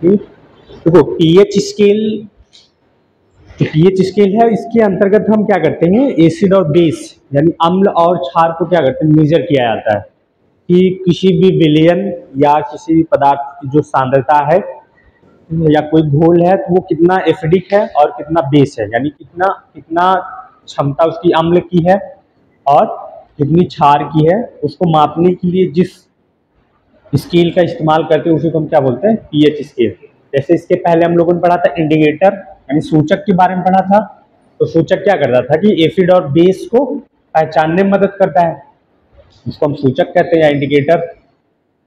ठीक, देखो pH scale है, इसके अंतर्गत हम क्या करते हैं, एसिड और बेस यानी अम्ल और क्षार को क्या करते हैं, मेजर किया जाता है कि किसी भी विलयन या किसी भी पदार्थ की जो सांद्रता है या कोई घोल है तो वो कितना एसिडिक है और कितना बेस है, यानी कितना कितना क्षमता उसकी अम्ल की है और कितनी क्षार की है, उसको मापने के लिए जिस स्केल का इस्तेमाल करते हैं उसी को हम क्या बोलते हैं, पीएच स्केल। जैसे इसके पहले हम लोगों ने पढ़ा था इंडिकेटर यानी सूचक के बारे में पढ़ा था। तो सूचक क्या करता था कि एसिड और बेस को पहचानने में मदद करता है, जिसको हम सूचक कहते हैं या इंडिकेटर।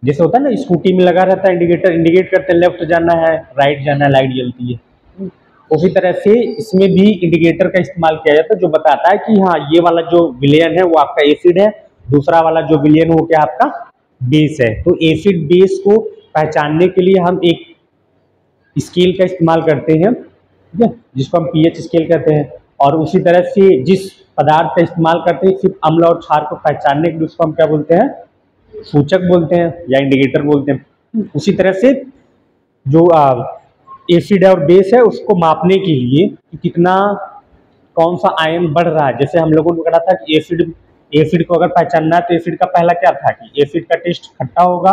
जैसे होता है ना स्कूटी में लगा रहता है इंडिकेटर, इंडिकेट करते हैं लेफ्ट जाना है राइट जाना है, लाइट जलती है। उसी तरह से इसमें भी इंडिकेटर का इस्तेमाल किया जाता है जो बताता है कि हाँ ये वाला जो विलयन है वो आपका एसिड है, दूसरा वाला जो विलयन वो क्या आपका बेस है। तो एसिड बेस को पहचानने के लिए हम एक स्केल का इस्तेमाल करते हैं, ठीक है, जिसको हम पीएच स्केल कहते हैं। और उसी तरह से जिस पदार्थ का इस्तेमाल करते हैं सिर्फ अम्ल और क्षार को पहचानने के लिए उसको हम क्या बोलते हैं, सूचक बोलते हैं या इंडिकेटर बोलते हैं। उसी तरह से जो एसिड है और बेस है उसको मापने के लिए कि कितना कौन सा आयन बढ़ रहा है। जैसे हम लोगों ने पढ़ा था कि एसिड को अगर पहचानना है तो एसिड का पहला क्या था कि एसिड का टेस्ट खट्टा होगा,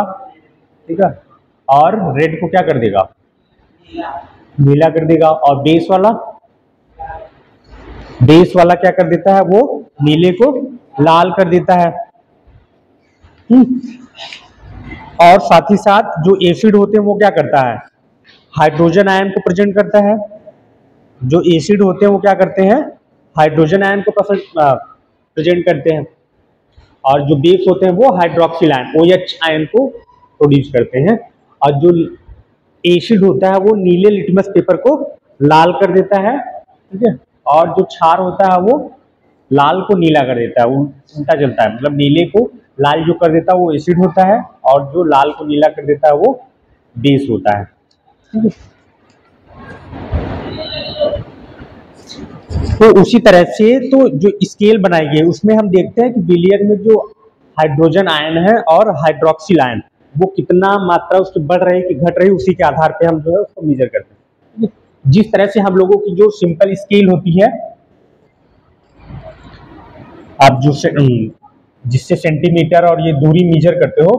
ठीक है, और रेड को क्या कर देगा, नीला कर देगा। और बेस वाला क्या कर देता है, वो नीले को लाल कर देता है। और साथ ही साथ जो एसिड होते हैं वो क्या करता है, हाइड्रोजन आयन को प्रेजेंट करता है। जो एसिड होते हैं वो क्या करते हैं, हाइड्रोजन आयन को प्रेजेंट करते हैं। और जो बेस होते हैं वो हाइड्रोक्सिल आयन OH आयन को प्रोड्यूस करते हैं। और जो एसिड होता है वो नीले लिटमस पेपर को लाल कर देता है, ठीक है, और जो क्षार होता है वो लाल को नीला कर देता है, उल्टा चलता है। मतलब नीले को लाल जो कर देता है वो एसिड होता है और जो लाल को नीला कर देता है वो बेस होता है, ठीक है। तो उसी तरह से तो जो स्केल बनाई गई उसमें हम देखते हैं कि विलयन में जो हाइड्रोजन आयन है और हाइड्रोक्सिल आयन वो कितना मात्रा उसकी बढ़ रही है कि घट रही है, उसी के आधार पे हम जो है उसको मेजर करते हैं। जिस तरह से हम लोगों की जो सिंपल स्केल होती है, आप जो जिससे सेंटीमीटर और ये दूरी मेजर करते हो,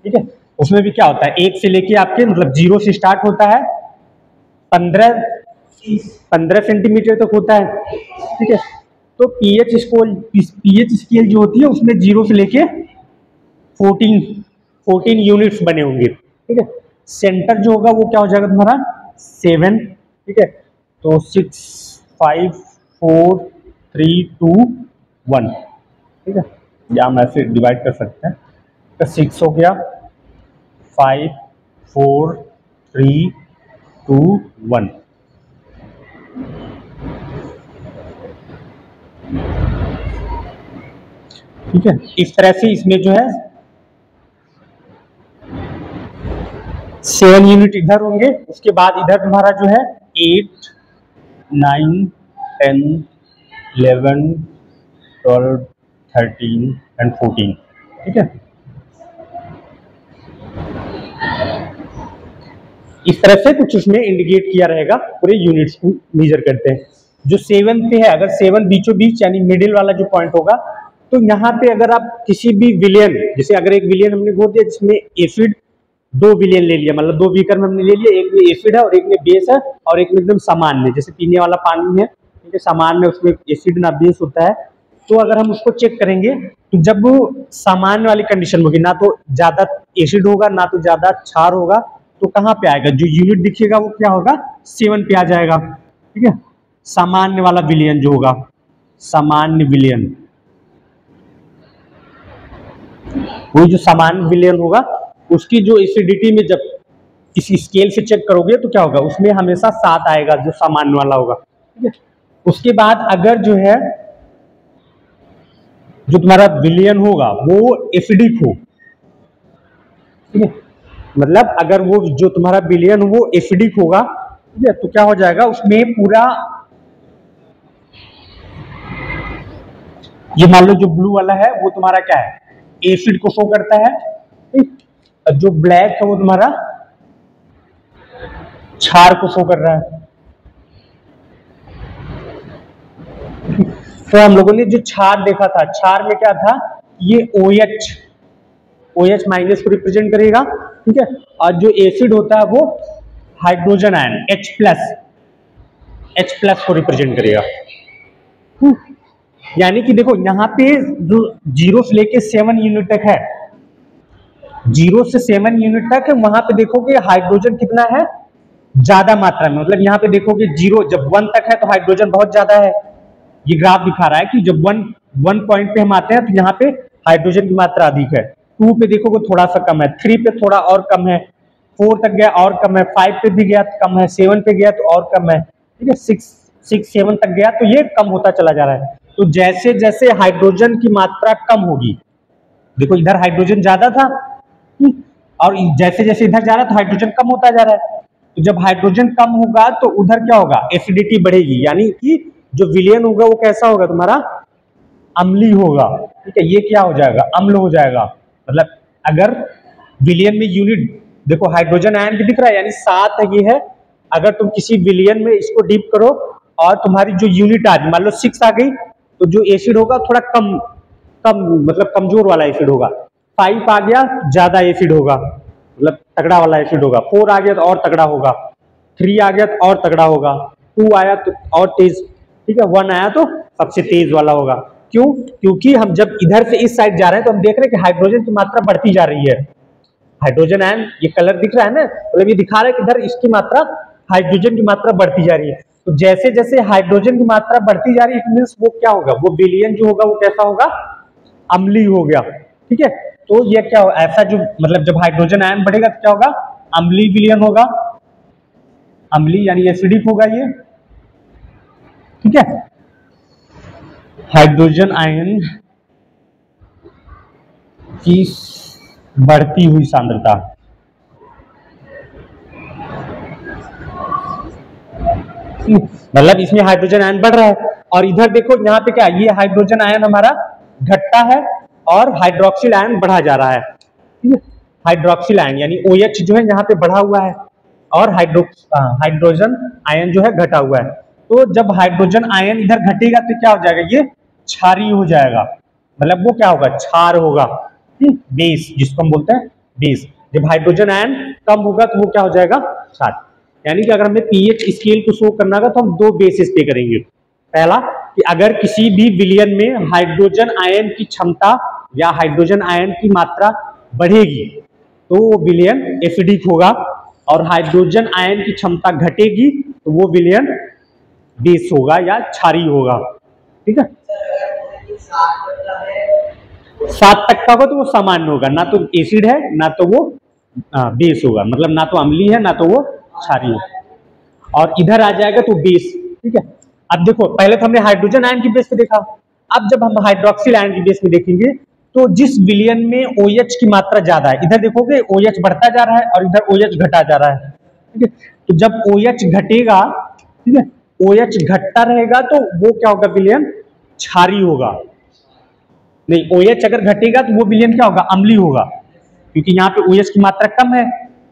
ठीक है, उसमें भी क्या होता है, एक से लेके आपके मतलब 0 से स्टार्ट होता है 15 सेंटीमीटर तक होता है, ठीक है। तो पीएच स्केल जो होती है उसमें 0 से लेके 14 यूनिट्स बने होंगे, ठीक है। सेंटर जो होगा वो क्या हो जाएगा तुम्हारा 7, ठीक है। तो 6 5 4 3 2 1, ठीक है, या हम ऐसे डिवाइड कर सकते हैं। तो 6 हो गया, 5 4 3 2 1, ठीक है। इस तरह से इसमें जो है 7 यूनिट इधर होंगे, उसके बाद इधर तुम्हारा जो है 8 9 10 11 12 13 एंड 14, ठीक है। इस तरह से कुछ उसमें इंडिकेट किया रहेगा, पूरे यूनिट्स को मेजर करते हैं। जो 7 पे है, अगर 7 बीचों बीच यानी मिडिल वाला जो पॉइंट होगा, तो यहाँ पे अगर आप किसी भी विलयन, जैसे अगर एक विलयन हमने घोर दिया जिसमें एसिड 2 विलयन ले लिया, मतलब 2 बीकर में हमने ले लिया, एक में एसिड है और एक में बेस है और एक में एकदम सामान्य, जैसे पीने वाला पानी है, ठीक है, सामान्य उसमें एसिड ना बेस होता है। तो अगर हम उसको चेक करेंगे तो जब सामान्य वाली कंडीशन होगी, ना तो ज्यादा एसिड होगा ना तो ज्यादा क्षार होगा, तो कहाँ पे आएगा, जो यूनिट दिखेगा वो क्या होगा 7 पे आ जाएगा, ठीक है। सामान्य वाला विलयन जो होगा, सामान्य विलयन, वो जो सामान्य विलयन होगा उसकी जो एसिडिटी में जब इस स्केल से चेक करोगे तो क्या होगा, उसमें हमेशा 7 आएगा जो सामान्य वाला होगा, ठीक है। उसके बाद अगर जो है जो तुम्हारा विलयन होगा वो एसिडिक हो, ठीक है, मतलब अगर वो जो तुम्हारा विलयन वो एसिडिक होगा, ठीक है, तो क्या हो जाएगा उसमें पूरा ये मान लो जो ब्लू वाला है वो तुम्हारा क्या है, एसिड को शो करता है, ठीक। जो ब्लैक है वो तुम्हारा क्षार को शो कर रहा है। तो हम लोगों ने जो क्षार देखा था, क्षार में क्या था, ये OH माइनस को रिप्रेजेंट करेगा, ठीक है। और जो एसिड होता है वो हाइड्रोजन आयन H प्लस को रिप्रेजेंट करेगा। यानी कि देखो यहाँ पे जो 0 से लेके 7 यूनिट तक है, 0 से 7 यूनिट तक है, वहां पे देखोगे हाइड्रोजन कितना है, ज्यादा मात्रा में। मतलब यहाँ पे देखोगे 0 जब 1 तक है तो हाइड्रोजन बहुत ज्यादा है। ये ग्राफ दिखा रहा है कि जब 1 पॉइंट पे हम आते हैं तो यहाँ पे हाइड्रोजन की मात्रा अधिक है। 2 पे देखोगे थोड़ा सा कम है, 3 पे थोड़ा और कम है, 4 तक गया और कम है, 5 पे भी गया तो कम है, 7 पे गया तो और कम है, ठीक है। 6 7 तक गया तो ये कम होता चला जा रहा है। तो जैसे जैसे हाइड्रोजन की मात्रा कम होगी, देखो इधर हाइड्रोजन ज्यादा था और जैसे जैसे इधर जा रहा है तो हाइड्रोजन कम होता जा रहा है। तो जब हाइड्रोजन कम होगा तो उधर क्या होगा, एसिडिटी बढ़ेगी, यानी कि जो विलयन होगा वो कैसा होगा तुम्हारा, अम्लीय होगा, ठीक है। ये क्या हो जाएगा, अम्ल हो जाएगा। मतलब अगर विलयन में यूनिट देखो हाइड्रोजन आयन भी दिख रहा है, यानी 7 है ये है। अगर तुम किसी विलयन में इसको डीप करो और तुम्हारी जो यूनिट आ गई, मान लो 6 आ गई, तो जो एसिड होगा थोड़ा कम मतलब कमजोर वाला एसिड होगा। 5 आ गया ज्यादा एसिड होगा, मतलब तगड़ा वाला एसिड होगा। 4 आ गया तो और तगड़ा होगा, 3 आ गया तो और तगड़ा होगा, 2 आया तो और तेज, ठीक है। 1 आया तो सबसे तेज वाला होगा। क्यों? क्योंकि हम जब इधर से इस साइड जा रहे हैं तो हम देख रहे हैं कि हाइड्रोजन की मात्रा बढ़ती जा रही है। हाइड्रोजन आयन, ये कलर दिख रहा है ना, मतलब ये दिखा रहा है कि इधर इसकी मात्रा, हाइड्रोजन की मात्रा बढ़ती जा रही है। तो जैसे जैसे हाइड्रोजन की मात्रा बढ़ती जा रही है, मींस वो क्या होगा, वो विलयन जो होगा वो कैसा होगा, अम्लीय हो गया, ठीक है। तो ये क्या हो, ऐसा जो मतलब जब हाइड्रोजन आयन बढ़ेगा तो क्या होगा, अम्लीय विलयन होगा, अम्लीय यानी एसिडिक होगा ये, ठीक है। हाइड्रोजन आयन की बढ़ती हुई सांद्रता, मतलब इसमें हाइड्रोजन आयन बढ़ रहा है और इधर देखो यहाँ पे क्या, ये हाइड्रोजन आयन हमारा घटता है और हाइड्रोक्सिल आयन बढ़ा जा रहा है, ठीक है। हाइड्रोक्सिल आयन यानी OH जो है यहाँ पे बढ़ा हुआ है और हाइड्रोजन आयन जो है घटा हुआ है। तो जब हाइड्रोजन आयन इधर घटेगा तो क्या हो जाएगा, ये क्षारीय हो जाएगा, मतलब वो क्या होगा, क्षार होगा, बेस जिसको हम बोलते हैं बेस। जब हाइड्रोजन आयन कम होगा तो वो क्या हो जाएगा, क्षार। यानी कि अगर हमें पीएच स्केल को शो करना होगा तो हम 2 बेसिस पे करेंगे। पहला कि अगर किसी भी विलयन में हाइड्रोजन आयन की क्षमता या हाइड्रोजन आयन की मात्रा बढ़ेगी तो वो विलयन एसिडिक होगा, और हाइड्रोजन आयन की क्षमता घटेगी तो वो विलयन बेस होगा या क्षारीय होगा, ठीक है। 7 तक का होगा तो वो सामान्य होगा, ना तो एसिड है ना तो वो बेस होगा, मतलब ना तो अम्लीय है ना तो वो क्षारीय है। और इधर आ जाएगा तो बेस, ठीक है। अब देखो पहले तो हमने हाइड्रोजन आयन की बेस पे देखा, अब जब हम हाइड्रोक्सिल आयन की बेस में देखेंगे तो जिस विलयन में OH की मात्रा ज्यादा है, इधर देखोगे OH बढ़ता जा रहा है और इधर OH घटा जा रहा है, ठीक है। तो जब OH घटेगा, ठीक है, OH घटता रहेगा तो वो क्या होगा, विलयन क्षारीय होगा। नहीं, OH अगर घटेगा तो वो विलयन क्या होगा, अम्लीय होगा, क्योंकि यहाँ पे OH की मात्रा कम है,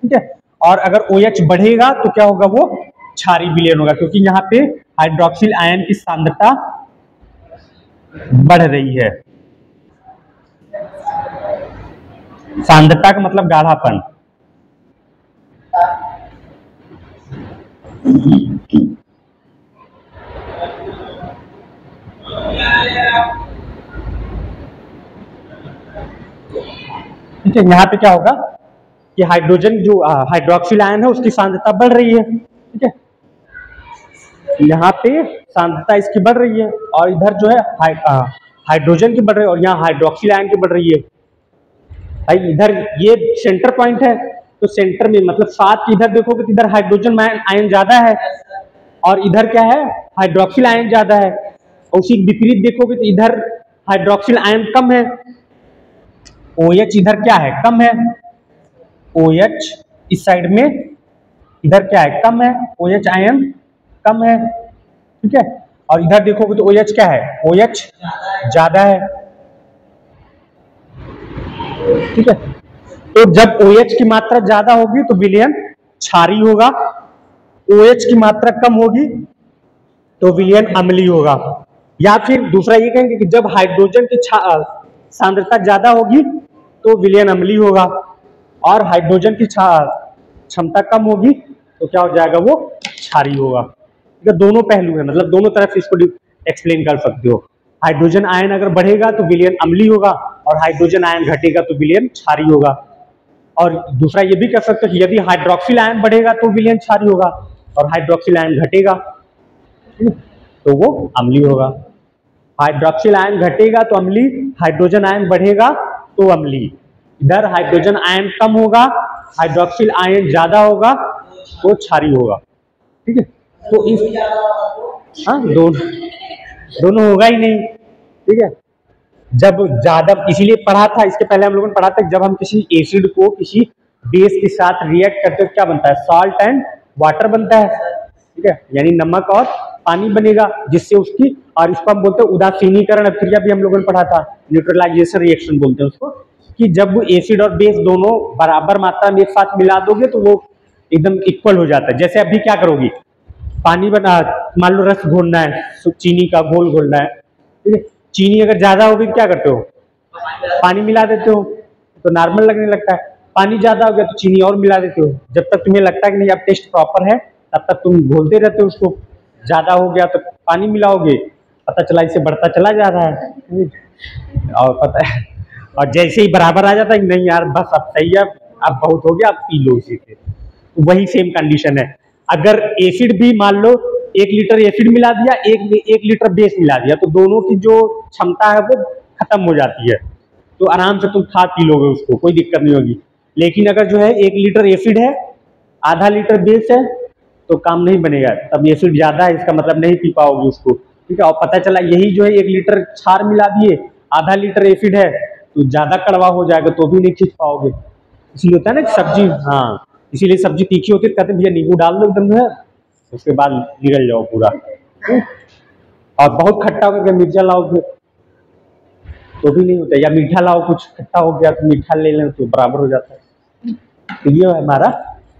ठीक है। और अगर OH बढ़ेगा तो क्या होगा, वो क्षारीय विलयन होगा, क्योंकि यहाँ पे हाइड्रोक्सिल आयन की सांद्रता बढ़ रही है। सांद्रता का मतलब गाढ़ापन। ठीक है, यहाँ पे क्या होगा कि हाइड्रोजन जो हाइड्रोक्सिल आयन है उसकी सांद्रता बढ़ रही है, ठीक है। यहाँ पे सांद्रता इसकी बढ़ रही है और इधर जो है हाइड्रोजन की बढ़ रही है और यहाँ हाइड्रोक्सिल आयन की बढ़ रही है। भाई इधर ये सेंटर पॉइंट है तो सेंटर में मतलब 7 की इधर देखोगे तो इधर हाइड्रोजन आयन ज्यादा है और इधर क्या है, हाइड्रोक्सिल आयन ज्यादा है। और उसी विपरीत देखोगे तो इधर हाइड्रोक्सिल आयन कम है, OH इधर क्या है, कम है। OH इस साइड में इधर क्या है, कम है, OH आयन कम है, ठीक है। और इधर देखोगे तो OH क्या है, OH ज्यादा है, ठीक है। तो जब OH की मात्रा ज्यादा होगी तो विलयन क्षारीय होगा OH की मात्रा कम होगी तो विलयन अम्लीय होगा। या फिर दूसरा ये कहेंगे कि जब हाइड्रोजन की सांद्रता ज्यादा होगी तो विलयन अम्लीय होगा, और हाइड्रोजन की क्षमता कम होगी तो क्या हो जाएगा, वो क्षारीय होगा। ठीक है, दोनों पहलू है, मतलब दोनों तरफ से इसको एक्सप्लेन कर सकते हो। हाइड्रोजन आयन अगर बढ़ेगा तो विलयन अम्लीय होगा, और हाइड्रोजन आयन घटेगा तो विलयन क्षारीय होगा। और दूसरा ये भी कर सकते हो कि यदि हाइड्रोक्सिल आयन बढ़ेगा तो विलयन क्षारीय होगा, और हाइड्रोक्सिल आयन घटेगा तो वो अम्लीय होगा। हाइड्रोक्सिल आयन घटेगा तो अम्लीय, हाइड्रोजन आयन बढ़ेगा तो अम्लीय। इधर हाइड्रोजन आयन कम होगा, हाइड्रोक्सिल आयन ज्यादा होगा तो क्षारीय होगा। ठीक है, तो इस दोनों होगा ही नहीं। ठीक है, जब ज्यादा, इसीलिए पढ़ा था, इसके पहले हम लोगों ने पढ़ा था, जब हम किसी एसिड को किसी बेस के साथ रिएक्ट करते हैं क्या बनता है, सॉल्ट एंड वाटर बनता है। ठीक है, यानी नमक और पानी बनेगा, जिससे उसकी, और इसको हम बोलते हैं उदासीनीकरण अभिक्रिया, भी हम लोगों ने पढ़ा था, न्यूट्रलाइजेशन रिएक्शन बोलते हैं उसको, कि जब एसिड और बेस दोनों बराबर मात्रा में एक साथ मिला दोगे तो वो एकदम इक्वल हो जाता है। जैसे अभी क्या करोगी, पानी बना, मान लो रस घोलना है, चीनी का घोल घोलना है, ठीक है, चीनी अगर ज्यादा होगी तो क्या करते हो, पानी मिला देते हो, तो नॉर्मल लगने लगता है। पानी ज्यादा हो गया तो चीनी और मिला देते हो, जब तक तुम्हें लगता है कि नहीं अब टेस्ट प्रॉपर है तब तक तुम घोलते रहते हो उसको। ज्यादा हो गया तो पानी मिलाओगे, पता चला इसे बढ़ता चला जा रहा है, और पता है, और जैसे ही बराबर आ जाता है नहीं यार बस अब सही है, अब बहुत हो गया, अब पी लो इसी से। वही सेम कंडीशन है। अगर एसिड भी मान लो 1 लीटर एसिड मिला दिया, 1 लीटर बेस मिला दिया, तो दोनों की जो क्षमता है वो खत्म हो जाती है, तो आराम से तुम खा पी लोगे उसको, कोई दिक्कत नहीं होगी। लेकिन अगर जो है 1 लीटर एसिड है, आधा लीटर बेस है, तो काम नहीं बनेगा, तब एसिड ज्यादा है इसका मतलब नहीं पी पाओगे उसको। ठीक है, और पता चला यही जो है 1 लीटर क्षार मिला दिए, आधा लीटर एसिड है, तो ज्यादा कड़वा हो जाएगा तो भी नहीं खींच पाओगे। इसलिए होता है ना कि सब्जी, हाँ, इसीलिए सब्जी तीखी होती है, कहते हैं भैया नींबू डाल दो एकदम है, उसके बाद निगल जाओ पूरा। और बहुत खट्टा करके मिर्चा लाओगे तो भी नहीं होता, या मीठा लाओ, कुछ खट्टा हो गया तो मीठा ले लें तो बराबर हो जाता है। तो ये है हमारा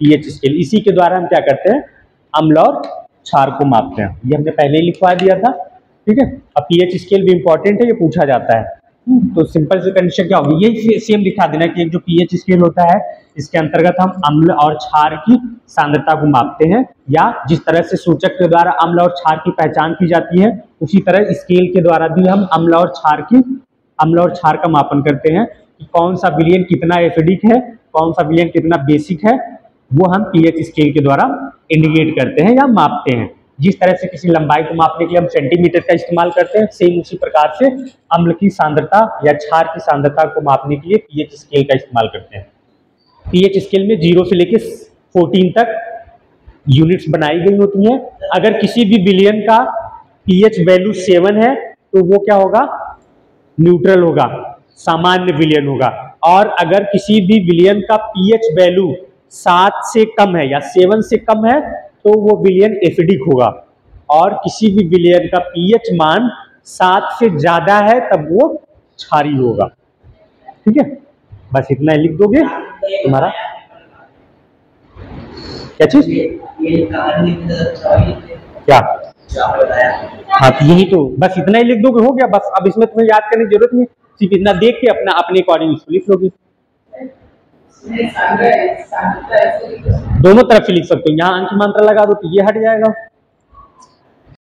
पीएच स्केल, इसी के द्वारा हम क्या करते हैं, अम्ल और क्षार को मापते हैं। ये हमने पहले ही लिखवा दिया था। ठीक है, अब पीएच स्केल भी इंपॉर्टेंट है, ये पूछा जाता है। तो सिंपल से कंडीशन क्या होगी, यही सेम दिखा देना कि एक जो पीएच स्केल होता है, इसके अंतर्गत हम अम्ल और क्षार की सांद्रता को मापते हैं, या जिस तरह से सूचक के द्वारा अम्ल और क्षार की पहचान की जाती है, उसी तरह स्केल के द्वारा भी हम अम्ल और क्षार का मापन करते हैं कि कौन सा विलयन कितना एसिडिक है, कौन सा विलयन कितना बेसिक है, वो हम पीएच स्केल के द्वारा इंडिकेट करते हैं या मापते हैं। जिस तरह से किसी लंबाई को मापने के लिए हम सेंटीमीटर का इस्तेमाल करते हैं, सेम उसी प्रकार से अम्ल की सांद्रता या क्षार की सांद्रता को मापने के लिए पीएच स्केल का इस्तेमाल करते हैं। पीएच स्केल में 0 से लेकर 14 तक यूनिट्स बनाई गई होती हैं। अगर किसी भी विलयन का पीएच वैल्यू 7 है तो वो क्या होगा, न्यूट्रल होगा, सामान्य विलयन होगा। और अगर किसी भी विलयन का पीएच वैल्यू 7 से कम है या 7 से कम है तो वो विलयन एसिडिक होगा, और किसी भी विलयन का पीएच मान 7 से ज्यादा है तब वो क्षारीय होगा। ठीक है, बस इतना ही लिख दोगे तुम्हारा क्या चीज, क्या, हाँ तो यही तो, बस इतना ही लिख दोगे हो गया बस। अब इसमें तुम्हें याद करने की जरूरत नहीं, सिर्फ इतना देख के अपने अकॉर्डिंग इसको लिख लोगे। दोनों तरफ से लिख सकते हो, यहाँ अंक मात्रा लगा दो तो ये हट जाएगा।